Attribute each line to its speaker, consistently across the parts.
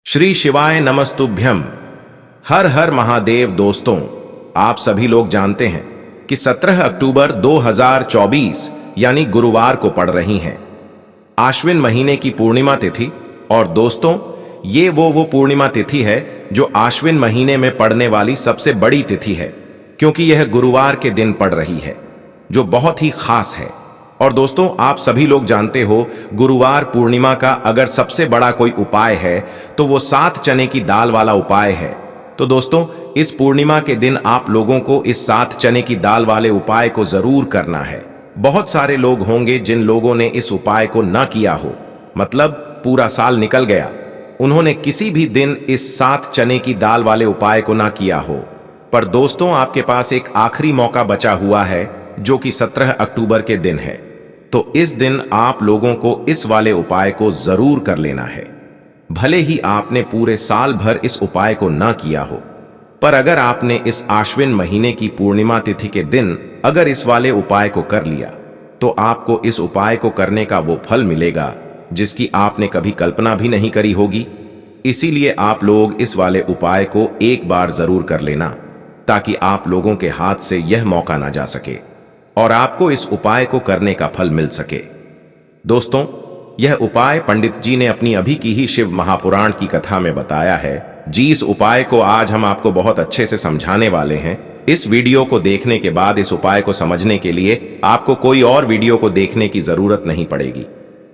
Speaker 1: श्री शिवाय नमस्तुभ्यम। हर हर महादेव। दोस्तों, आप सभी लोग जानते हैं कि 17 अक्टूबर 2024 यानी गुरुवार को पड़ रही हैं आश्विन महीने की पूर्णिमा तिथि। और दोस्तों, ये वो पूर्णिमा तिथि है जो आश्विन महीने में पड़ने वाली सबसे बड़ी तिथि है, क्योंकि यह गुरुवार के दिन पड़ रही है, जो बहुत ही खास है। और दोस्तों, आप सभी लोग जानते हो, गुरुवार पूर्णिमा का अगर सबसे बड़ा कोई उपाय है तो वो 7 चने की दाल वाला उपाय है। तो दोस्तों, इस पूर्णिमा के दिन आप लोगों को इस 7 चने की दाल वाले उपाय को जरूर करना है। बहुत सारे लोग होंगे जिन लोगों ने इस उपाय को ना किया हो, मतलब पूरा साल निकल गया, उन्होंने किसी भी दिन इस 7 चने की दाल वाले उपाय को ना किया हो। पर दोस्तों, आपके पास एक आखिरी मौका बचा हुआ है, जो कि 17 अक्टूबर के दिन है। तो इस दिन आप लोगों को इस वाले उपाय को जरूर कर लेना है। भले ही आपने पूरे साल भर इस उपाय को ना किया हो, पर अगर आपने इस आश्विन महीने की पूर्णिमा तिथि के दिन अगर इस वाले उपाय को कर लिया, तो आपको इस उपाय को करने का वो फल मिलेगा जिसकी आपने कभी कल्पना भी नहीं करी होगी। इसीलिए आप लोग इस वाले उपाय को एक बार जरूर कर लेना, ताकि आप लोगों के हाथ से यह मौका ना जा सके और आपको इस उपाय को करने का फल मिल सके। दोस्तों, यह उपाय पंडित जी ने अपनी अभी की ही शिव महापुराण की कथा में बताया है। इस उपाय को आज हम आपको बहुत अच्छे से समझाने वाले हैं। इस वीडियो को देखने के बाद इस उपाय को समझने के लिए आपको कोई और वीडियो को देखने की जरूरत नहीं पड़ेगी।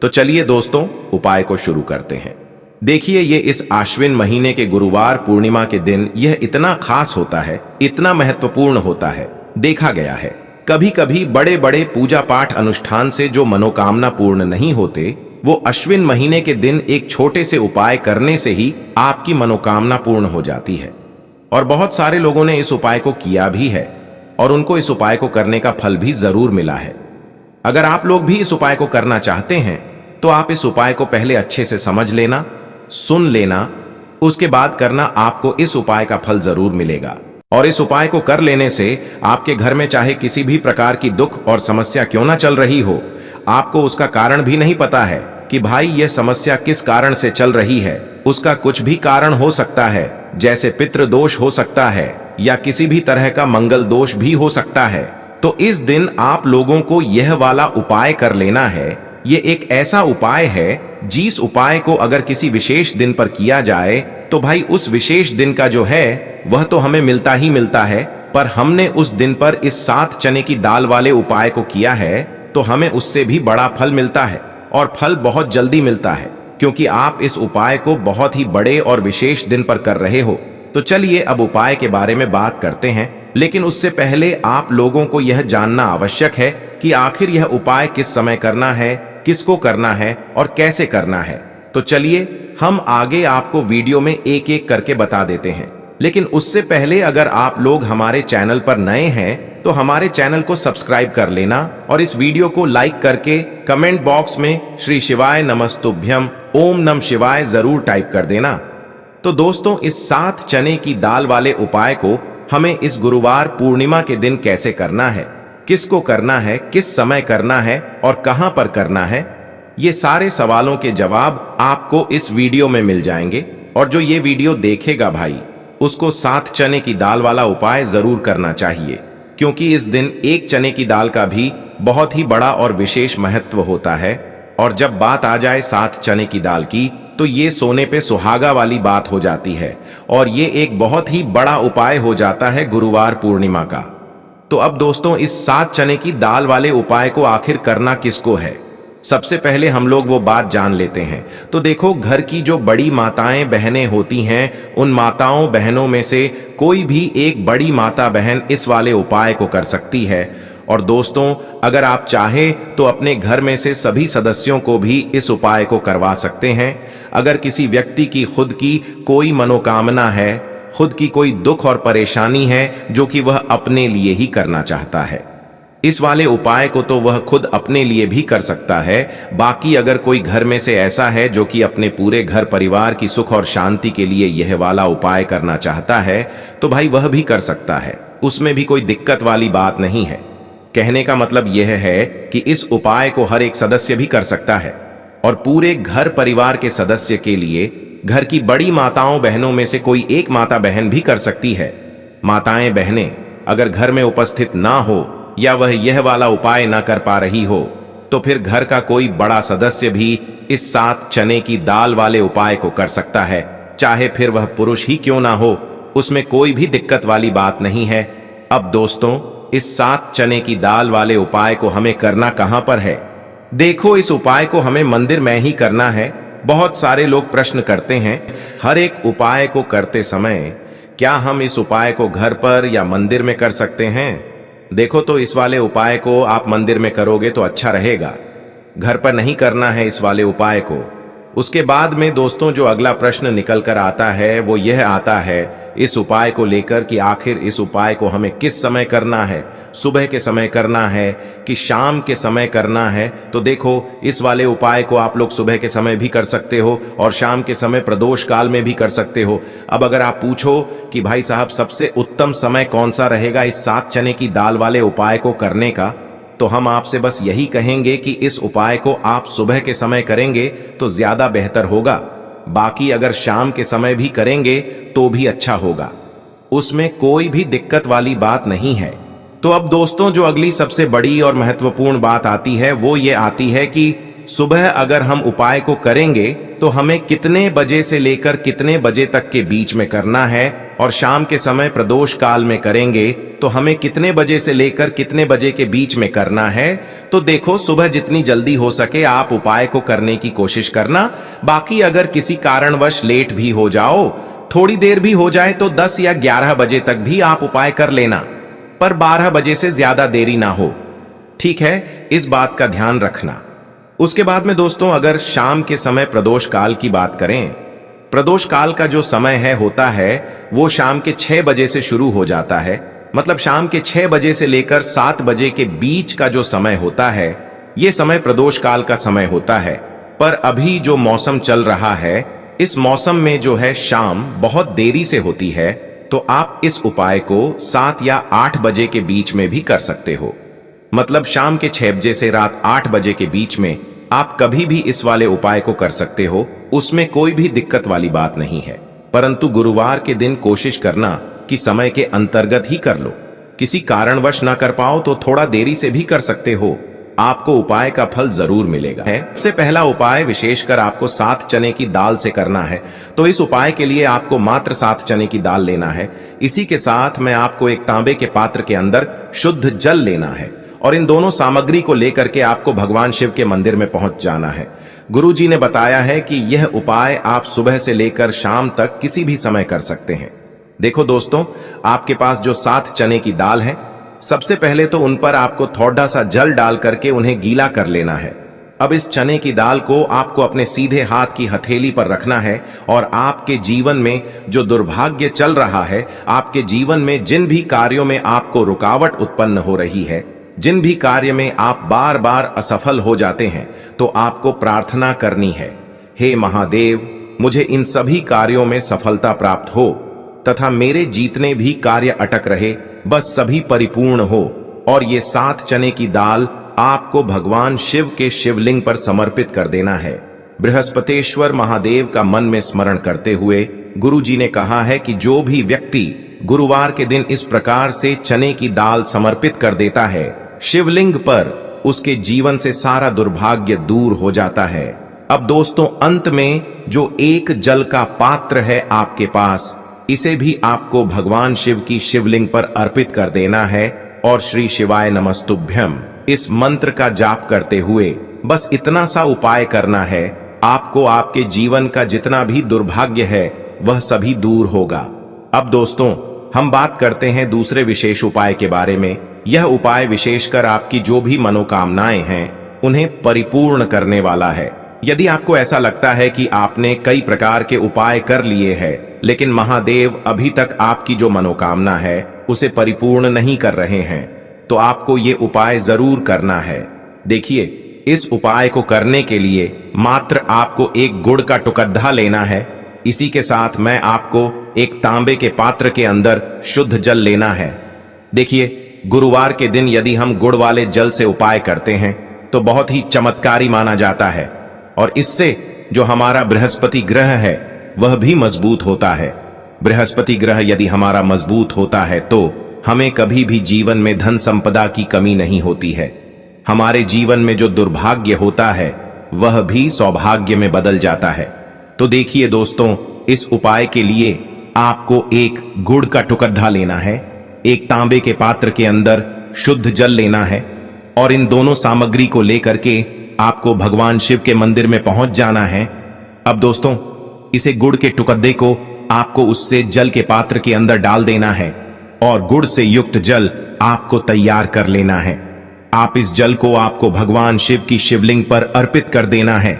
Speaker 1: तो चलिए दोस्तों, उपाय को शुरू करते हैं। देखिए, ये इस आश्विन महीने के गुरुवार पूर्णिमा के दिन यह इतना खास होता है, इतना महत्वपूर्ण होता है। देखा गया है, कभी कभी बड़े बड़े पूजा पाठ अनुष्ठान से जो मनोकामना पूर्ण नहीं होते, वो अश्विन महीने के दिन एक छोटे से उपाय करने से ही आपकी मनोकामना पूर्ण हो जाती है। और बहुत सारे लोगों ने इस उपाय को किया भी है और उनको इस उपाय को करने का फल भी जरूर मिला है। अगर आप लोग भी इस उपाय को करना चाहते हैं, तो आप इस उपाय को पहले अच्छे से समझ लेना, सुन लेना, उसके बाद करना। आपको इस उपाय का फल जरूर मिलेगा। और इस उपाय को कर लेने से आपके घर में चाहे किसी भी प्रकार की दुख और समस्या क्यों ना चल रही हो, आपको उसका कारण भी नहीं पता है कि भाई यह समस्या किस कारण से चल रही है, उसका कुछ भी कारण हो सकता है, जैसे पितृ दोष हो सकता है या किसी भी तरह का मंगल दोष भी हो सकता है। तो इस दिन आप लोगों को यह वाला उपाय कर लेना है। ये एक ऐसा उपाय है, जिस उपाय को अगर किसी विशेष दिन पर किया जाए, तो भाई उस विशेष दिन का जो है वह तो हमें मिलता ही मिलता है। पर हमने उस दिन पर इस 7 चने की दाल वाले उपाय को किया है, तो हमें उससे भी बड़ा फल मिलता है, और फल बहुत जल्दी मिलता है, क्योंकि आप इस उपाय को बहुत ही बड़े और विशेष दिन पर कर रहे हो। तो चलिए अब उपाय के बारे में बात करते हैं, लेकिन उससे पहले आप लोगों को यह जानना आवश्यक है कि आखिर यह उपाय किस समय करना है, किसको करना है और कैसे करना है। तो चलिए हम आगे आपको वीडियो में एक एक करके बता देते हैं। लेकिन उससे पहले अगर आप लोग हमारे चैनल पर नए हैं, तो हमारे चैनल को सब्सक्राइब कर लेना और इस वीडियो को लाइक करके कमेंट बॉक्स में श्री शिवाय नमस्तुभ्यम ओम नमः शिवाय जरूर टाइप कर देना। तो दोस्तों, इस 7 चने की दाल वाले उपाय को हमें इस गुरुवार पूर्णिमा के दिन कैसे करना है, किसको करना है, किस समय करना है और कहां पर करना है, ये सारे सवालों के जवाब आपको इस वीडियो में मिल जाएंगे। और जो ये वीडियो देखेगा भाई, उसको 7 चने की दाल वाला उपाय जरूर करना चाहिए, क्योंकि इस दिन एक चने की दाल का भी बहुत ही बड़ा और विशेष महत्व होता है। और जब बात आ जाए 7 चने की दाल की, तो ये सोने पे सुहागा वाली बात हो जाती है और ये एक बहुत ही बड़ा उपाय हो जाता है गुरुवार पूर्णिमा का। तो अब दोस्तों, इस 7 चने की दाल वाले उपाय को आखिर करना किसको है, सबसे पहले हम लोग वो बात जान लेते हैं। तो देखो, घर की जो बड़ी माताएं बहनें होती हैं, उन माताओं बहनों में से कोई भी एक बड़ी माता बहन इस वाले उपाय को कर सकती है। और दोस्तों, अगर आप चाहें तो अपने घर में से सभी सदस्यों को भी इस उपाय को करवा सकते हैं। अगर किसी व्यक्ति की खुद की कोई मनोकामना है, खुद की कोई दुख और परेशानी है जो कि वह अपने लिए ही करना चाहता है, इस वाले उपाय को तो वह खुद अपने लिए भी कर सकता है। बाकी अगर कोई घर में से ऐसा है जो कि अपने पूरे घर परिवार की सुख और शांति के लिए यह वाला उपाय करना चाहता है, तो भाई वह भी कर सकता है, उसमें भी कोई दिक्कत वाली बात नहीं है। कहने का मतलब यह है कि इस उपाय को हर एक सदस्य भी कर सकता है और पूरे घर परिवार के सदस्य के लिए घर की बड़ी माताओं बहनों में से कोई एक माता बहन भी कर सकती है। माताएं बहनें अगर घर में उपस्थित ना हो या वह यह वाला उपाय ना कर पा रही हो तो फिर घर का कोई बड़ा सदस्य भी इस 7 चने की दाल वाले उपाय को कर सकता है, चाहे फिर वह पुरुष ही क्यों ना हो, उसमें कोई भी दिक्कत वाली बात नहीं है। अब दोस्तों, इस 7 चने की दाल वाले उपाय को हमें करना कहां पर है? देखो, इस उपाय को हमें मंदिर में ही करना है। बहुत सारे लोग प्रश्न करते हैं, हर एक उपाय को करते समय क्या हम इस उपाय को घर पर या मंदिर में कर सकते हैं? देखो, तो इस वाले उपाय को आप मंदिर में करोगे तो अच्छा रहेगा, घर पर नहीं करना है इस वाले उपाय को। उसके बाद में दोस्तों जो अगला प्रश्न निकल कर आता है वो यह आता है इस उपाय को लेकर कि आखिर इस उपाय को हमें किस समय करना है, सुबह के समय करना है कि शाम के समय करना है? तो देखो, इस वाले उपाय को आप लोग सुबह के समय भी कर सकते हो और शाम के समय प्रदोष काल में भी कर सकते हो। अब अगर आप पूछो कि भाई साहब सबसे उत्तम समय कौन सा रहेगा इस 7 चने की दाल वाले उपाय को करने का, तो हम आपसे बस यही कहेंगे कि इस उपाय को आप सुबह के समय करेंगे तो ज्यादा बेहतर होगा। बाकी अगर शाम के समय भी करेंगे तो भी अच्छा होगा, उसमें कोई भी दिक्कत वाली बात नहीं है। तो अब दोस्तों जो अगली सबसे बड़ी और महत्वपूर्ण बात आती है वो ये आती है कि सुबह अगर हम उपाय को करेंगे तो हमें कितने बजे से लेकर कितने बजे तक के बीच में करना है, और शाम के समय प्रदोष काल में करेंगे तो हमें कितने बजे से लेकर कितने बजे के बीच में करना है। तो देखो, सुबह जितनी जल्दी हो सके आप उपाय को करने की कोशिश करना। बाकी अगर किसी कारणवश लेट भी हो जाओ, थोड़ी देर भी हो जाए, तो 10 या 11 बजे तक भी आप उपाय कर लेना, पर 12 बजे से ज्यादा देरी ना हो। ठीक है, इस बात का ध्यान रखना। उसके बाद में दोस्तों अगर शाम के समय प्रदोष काल की बात करें, प्रदोष काल का जो समय होता है वो शाम के 6 बजे से शुरू हो जाता है। मतलब शाम के 6 बजे से लेकर 7 बजे के बीच का जो समय होता है ये समय प्रदोष काल का समय होता है। पर अभी जो मौसम चल रहा है, इस मौसम में जो है शाम बहुत देरी से होती है, तो आप इस उपाय को 7 या 8 बजे के बीच में भी कर सकते हो। मतलब शाम के 6 बजे से रात 8 बजे के बीच में आप कभी भी इस वाले उपाय को कर सकते हो, उसमें कोई भी दिक्कत वाली बात नहीं है। परंतु गुरुवार के दिन कोशिश करना कि समय के अंतर्गत ही कर लो। किसी कारणवश ना कर पाओ तो थोड़ा देरी से भी कर सकते हो, आपको उपाय का फल जरूर मिलेगा। सबसे पहला उपाय विशेषकर आपको 7 चने की दाल से करना है। तो इस उपाय के लिए आपको मात्र 7 चने की दाल लेना है। इसी के साथ में आपको एक तांबे के पात्र के अंदर शुद्ध जल लेना है और इन दोनों सामग्री को लेकर के आपको भगवान शिव के मंदिर में पहुंच जाना है। गुरुजी ने बताया है कि यह उपाय आप सुबह से लेकर शाम तक किसी भी समय कर सकते हैं। देखो दोस्तों, आपके पास जो 7 चने की दाल है, सबसे पहले तो उन पर आपको थोड़ा सा जल डाल करके उन्हें गीला कर लेना है। अब इस चने की दाल को आपको अपने सीधे हाथ की हथेली पर रखना है और आपके जीवन में जो दुर्भाग्य चल रहा है, आपके जीवन में जिन भी कार्यों में आपको रुकावट उत्पन्न हो रही है, जिन भी कार्य में आप बार बार असफल हो जाते हैं, तो आपको प्रार्थना करनी है, हे महादेव, मुझे इन सभी कार्यों में सफलता प्राप्त हो तथा मेरे जितने भी कार्य अटक रहे बस सभी परिपूर्ण हो। और ये 7 चने की दाल आपको भगवान शिव के शिवलिंग पर समर्पित कर देना है। बृहस्पतेश्वर महादेव का मन में स्मरण करते हुए गुरुजी ने कहा है कि जो भी व्यक्ति गुरुवार के दिन इस प्रकार से चने की दाल समर्पित कर देता है शिवलिंग पर, उसके जीवन से सारा दुर्भाग्य दूर हो जाता है। अब दोस्तों अंत में जो एक जल का पात्र है आपके पास, इसे भी आपको भगवान शिव की शिवलिंग पर अर्पित कर देना है और श्री शिवाय नमस्तुभ्यम इस मंत्र का जाप करते हुए बस इतना सा उपाय करना है। आपको आपके जीवन का जितना भी दुर्भाग्य है वह सभी दूर होगा। अब दोस्तों हम बात करते हैं दूसरे विशेष उपाय के बारे में। यह उपाय विशेषकर आपकी जो भी मनोकामनाएं हैं उन्हें परिपूर्ण करने वाला है। यदि आपको ऐसा लगता है कि आपने कई प्रकार के उपाय कर लिए हैं लेकिन महादेव अभी तक आपकी जो मनोकामना है उसे परिपूर्ण नहीं कर रहे हैं, तो आपको ये उपाय जरूर करना है। देखिए, इस उपाय को करने के लिए मात्र आपको एक गुड़ का टुकड़ा लेना है। इसी के साथ मैं आपको एक तांबे के पात्र के अंदर शुद्ध जल लेना है। देखिए, गुरुवार के दिन यदि हम गुड़ वाले जल से उपाय करते हैं तो बहुत ही चमत्कारी माना जाता है और इससे जो हमारा बृहस्पति ग्रह है वह भी मजबूत होता है। बृहस्पति ग्रह यदि हमारा मजबूत होता है तो हमें कभी भी जीवन में धन संपदा की कमी नहीं होती है। हमारे जीवन में जो दुर्भाग्य होता है वह भी सौभाग्य में बदल जाता है। तो देखिए दोस्तों, इस उपाय के लिए आपको एक गुड़ का टुकड़ा लेना है, एक तांबे के पात्र के अंदर शुद्ध जल लेना है और इन दोनों सामग्री को लेकर के आपको भगवान शिव के मंदिर में पहुंच जाना है। अब दोस्तों, इसे गुड़ के टुकड़े को आपको उससे जल के पात्र के अंदर डाल देना है और गुड़ से युक्त जल आपको तैयार कर लेना है। आप इस जल को आपको भगवान शिव की शिवलिंग पर अर्पित कर देना है।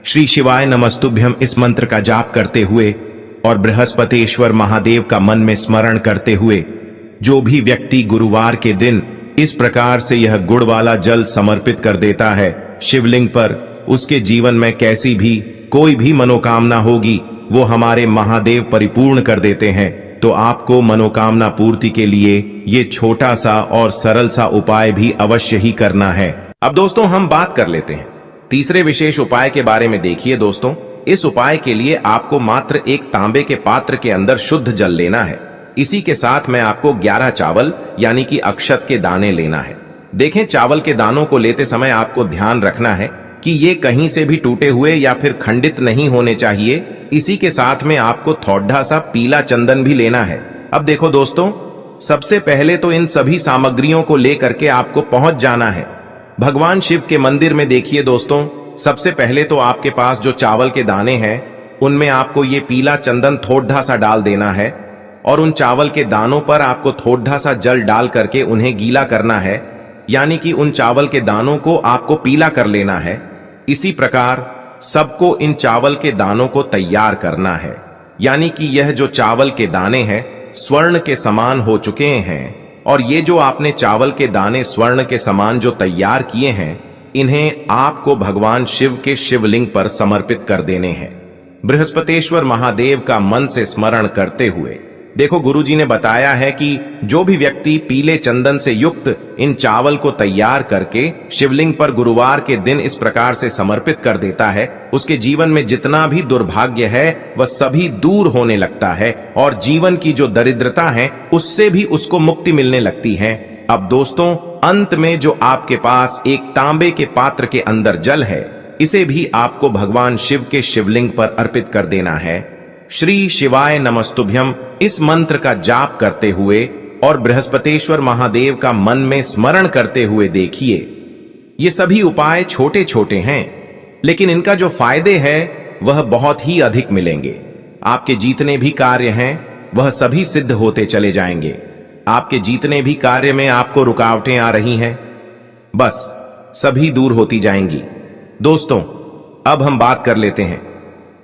Speaker 1: श्री शिवाय नमस्तुभ्यम इस मंत्र का जाप करते हुए और बृहस्पतेश्वर महादेव का मन में स्मरण करते हुए जो भी व्यक्ति गुरुवार के दिन इस प्रकार से यह गुड़ वाला जल समर्पित कर देता है शिवलिंग पर, उसके जीवन में कैसी भी कोई भी मनोकामना होगी वो हमारे महादेव परिपूर्ण कर देते हैं। तो आपको मनोकामना पूर्ति के लिए ये छोटा सा और सरल सा उपाय भी अवश्य ही करना है। अब दोस्तों, हम बात कर लेते हैं तीसरे विशेष उपाय के बारे में। देखिए दोस्तों, इस उपाय के लिए आपको मात्र एक तांबे के पात्र के अंदर शुद्ध जल लेना है। इसी के साथ में आपको 11 चावल यानी कि अक्षत के दाने लेना है। देखें, चावल के दानों को लेते समय आपको ध्यान रखना है कि ये कहीं से भी टूटे हुए या फिर खंडित नहीं होने चाहिए। इसी के साथ में आपको थोड़ा सा पीला चंदन भी लेना है। अब देखो दोस्तों, सबसे पहले तो इन सभी सामग्रियों को लेकर के आपको पहुंच जाना है भगवान शिव के मंदिर में। देखिए दोस्तों, सबसे पहले तो आपके पास जो चावल के दाने हैं उनमें आपको ये पीला चंदन थोड़ा सा डाल देना है और उन चावल के दानों पर आपको थोड़ा सा जल डाल करके उन्हें गीला करना है, यानी कि उन चावल के दानों को आपको पीला कर लेना है। इसी प्रकार सबको इन चावल के दानों को तैयार करना है, यानी कि यह जो चावल के दाने हैं स्वर्ण के समान हो चुके हैं और ये जो आपने चावल के दाने स्वर्ण के समान जो तैयार किए हैं इन्हें आपको भगवान शिव के शिवलिंग पर समर्पित कर देने हैं। बृहस्पतेश्वर महादेव का मन से स्मरण करते हुए देखो, गुरुजी ने बताया है कि जो भी व्यक्ति पीले चंदन से युक्त इन चावल को तैयार करके शिवलिंग पर गुरुवार के दिन इस प्रकार से समर्पित कर देता है, उसके जीवन में जितना भी दुर्भाग्य है वह सभी दूर होने लगता है और जीवन की जो दरिद्रता है उससे भी उसको मुक्ति मिलने लगती है। अब दोस्तों, अंत में जो आपके पास एक तांबे के पात्र के अंदर जल है, इसे भी आपको भगवान शिव के शिवलिंग पर अर्पित कर देना है। श्री शिवाय नमस्तुभ्यम इस मंत्र का जाप करते हुए और बृहस्पतेश्वर महादेव का मन में स्मरण करते हुए देखिए, ये सभी उपाय छोटे छोटे हैं लेकिन इनका जो फायदे हैं वह बहुत ही अधिक मिलेंगे। आपके जितने भी कार्य हैं वह सभी सिद्ध होते चले जाएंगे। आपके जितने भी कार्य में आपको रुकावटें आ रही हैं बस सभी दूर होती जाएंगी। दोस्तों, अब हम बात कर लेते हैं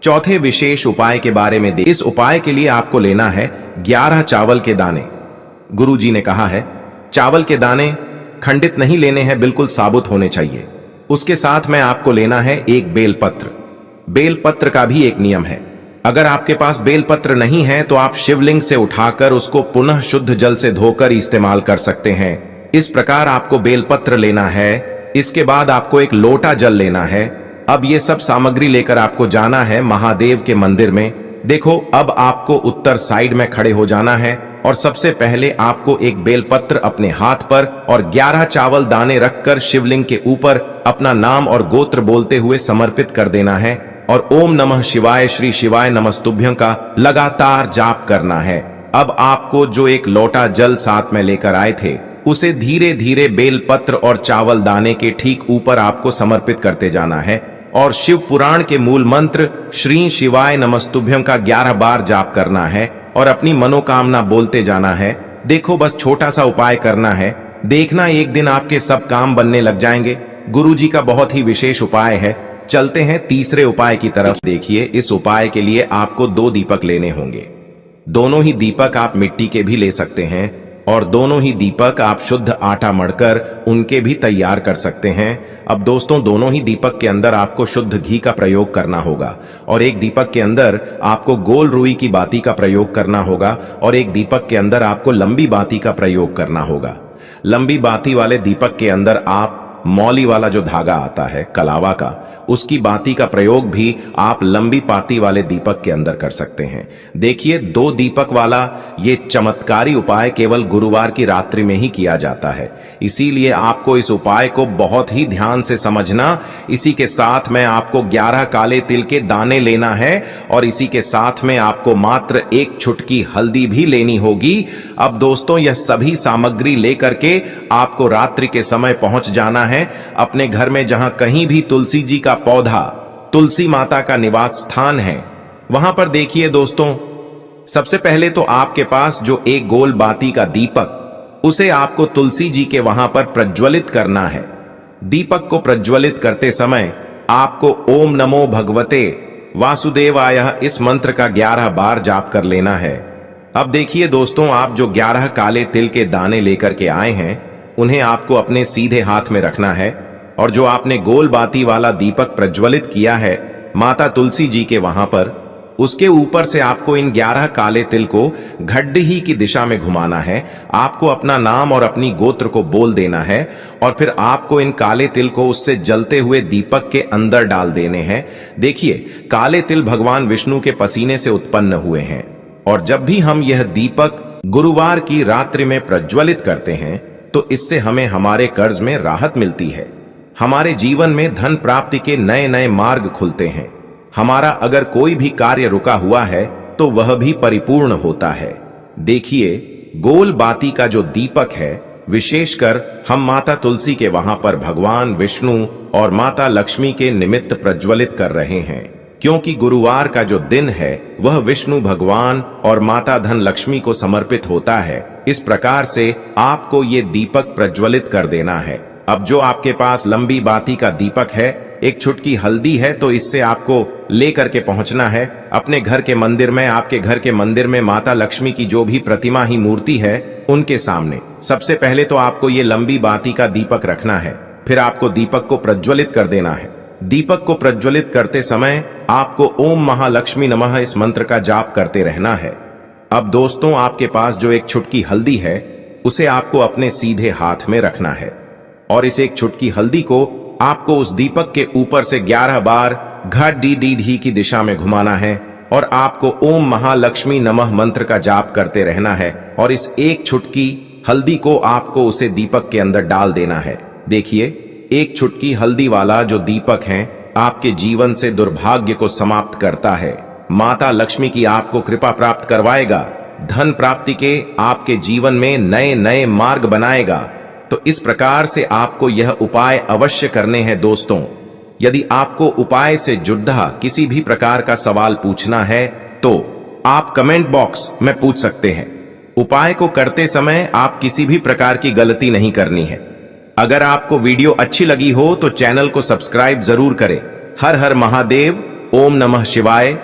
Speaker 1: चौथे विशेष उपाय के बारे में। इस उपाय के लिए आपको लेना है 11 चावल के दाने। गुरुजी ने कहा है चावल के दाने खंडित नहीं लेने हैं, बिल्कुल साबुत होने चाहिए। उसके साथ में आपको लेना है एक बेलपत्र। बेलपत्र का भी एक नियम है, अगर आपके पास बेलपत्र नहीं है तो आप शिवलिंग से उठाकर उसको पुनः शुद्ध जल से धोकर इस्तेमाल कर सकते हैं। इस प्रकार आपको बेलपत्र लेना है। इसके बाद आपको एक लोटा जल लेना है। अब ये सब सामग्री लेकर आपको जाना है महादेव के मंदिर में। देखो, अब आपको उत्तर साइड में खड़े हो जाना है और सबसे पहले आपको एक बेलपत्र अपने हाथ पर और 11 चावल दाने रखकर शिवलिंग के ऊपर अपना नाम और गोत्र बोलते हुए समर्पित कर देना है और ओम नमः शिवाय श्री शिवाय नमस्तुभ्यं का लगातार जाप करना है। अब आपको जो एक लोटा जल साथ में लेकर आए थे उसे धीरे धीरे बेलपत्र और चावल दाने के ठीक ऊपर आपको समर्पित करते जाना है और शिव पुराण के मूल मंत्र श्री शिवाय नमस्तुभ्यं का 11 बार जाप करना है और अपनी मनोकामना बोलते जाना है। देखो, बस छोटा सा उपाय करना है, देखना एक दिन आपके सब काम बनने लग जाएंगे। गुरुजी का बहुत ही विशेष उपाय है। चलते हैं तीसरे उपाय की तरफ। देखिए, इस उपाय के लिए आपको 2 दीपक लेने होंगे। दोनों ही दीपक आप मिट्टी के भी ले सकते हैं और दोनों ही दीपक आप शुद्ध आटा मढ़कर उनके भी तैयार कर सकते हैं। अब दोस्तों, दोनों ही दीपक के अंदर आपको शुद्ध घी का प्रयोग करना होगा और एक दीपक के अंदर आपको गोल रुई की बाती का प्रयोग करना होगा और एक दीपक के अंदर आपको लंबी बाती का प्रयोग करना होगा। लंबी बाती वाले दीपक के अंदर आप मौली वाला जो धागा आता है कलावा का, उसकी बाती का प्रयोग भी आप लंबी पाती वाले दीपक के अंदर कर सकते हैं। देखिए 2 दीपक वाला ये चमत्कारी उपाय केवल गुरुवार की रात्रि में ही किया जाता है, इसीलिए आपको इस उपाय को बहुत ही ध्यान से समझना। इसी के साथ में आपको 11 काले तिल के दाने लेना है और इसी के साथ में आपको मात्र 1 चुटकी हल्दी भी लेनी होगी। अब दोस्तों यह सभी सामग्री लेकर के आपको रात्रि के समय पहुंच जाना है अपने घर में, जहां कहीं भी तुलसी जी का पौधा, तुलसी माता का निवास स्थान है, वहां पर देखिए दोस्तों सबसे पहले तो आपके पास जो एक गोल बाती का दीपक, उसे आपको तुलसी जी के वहां पर प्रज्वलित करना है। दीपक को प्रज्वलित करते समय आपको ओम नमो भगवते वासुदेवाय इस मंत्र का 11 बार जाप कर लेना है। अब देखिए दोस्तों, आप जो 11 काले तिल के दाने लेकर के आए हैं उन्हें आपको अपने सीधे हाथ में रखना है और जो आपने गोल बाती वाला दीपक प्रज्वलित किया है माता तुलसी जी के वहां पर, उसके ऊपर से आपको इन 11 काले तिल को घड्डी की दिशा में घुमाना है। आपको अपना नाम और अपनी गोत्र को बोल देना है और फिर आपको इन काले तिल को उससे जलते हुए दीपक के अंदर डाल देने हैं। देखिए काले तिल भगवान विष्णु के पसीने से उत्पन्न हुए हैं और जब भी हम यह दीपक गुरुवार की रात्रि में प्रज्वलित करते हैं तो इससे हमें हमारे कर्ज में राहत मिलती है, हमारे जीवन में धन प्राप्ति के नए नए मार्ग खुलते हैं, हमारा अगर कोई भी कार्य रुका हुआ है तो वह भी परिपूर्ण होता है। देखिए गोल बाती का जो दीपक है विशेषकर हम माता तुलसी के वहां पर भगवान विष्णु और माता लक्ष्मी के निमित्त प्रज्वलित कर रहे हैं, क्योंकि गुरुवार का जो दिन है वह विष्णु भगवान और माता धन लक्ष्मी को समर्पित होता है। इस प्रकार से आपको ये दीपक प्रज्वलित कर देना है। अब जो आपके पास लंबी बाती का दीपक है, 1 चुटकी हल्दी है, तो इससे आपको लेकर के पहुंचना है अपने घर के मंदिर में। आपके घर के मंदिर में माता लक्ष्मी की जो भी प्रतिमा ही मूर्ति है उनके सामने सबसे पहले तो आपको ये लंबी बाती का दीपक रखना है, फिर आपको दीपक को प्रज्वलित कर देना है। दीपक को प्रज्वलित करते समय आपको ओम महालक्ष्मी नमः इस मंत्र का जाप करते रहना है। अब दोस्तों आपके पास जो 1 चुटकी हल्दी है उसे आपको अपने सीधे हाथ में रखना है और इस 1 चुटकी हल्दी को आपको उस दीपक के ऊपर से 11 बार घडी की दिशा में घुमाना है और आपको ओम महालक्ष्मी नमः मंत्र का जाप करते रहना है और इस 1 चुटकी हल्दी को आपको उसे दीपक के अंदर डाल देना है। देखिए 1 चुटकी हल्दी वाला जो दीपक है आपके जीवन से दुर्भाग्य को समाप्त करता है, माता लक्ष्मी की आपको कृपा प्राप्त करवाएगा, धन प्राप्ति के आपके जीवन में नए नए मार्ग बनाएगा। तो इस प्रकार से आपको यह उपाय अवश्य करने हैं दोस्तों। यदि आपको उपाय से जुड़ा किसी भी प्रकार का सवाल पूछना है तो आप कमेंट बॉक्स में पूछ सकते हैं। उपाय को करते समय आप किसी भी प्रकार की गलती नहीं करनी है। अगर आपको वीडियो अच्छी लगी हो तो चैनल को सब्सक्राइब जरूर करें। हर हर महादेव, ओम नमः शिवाय।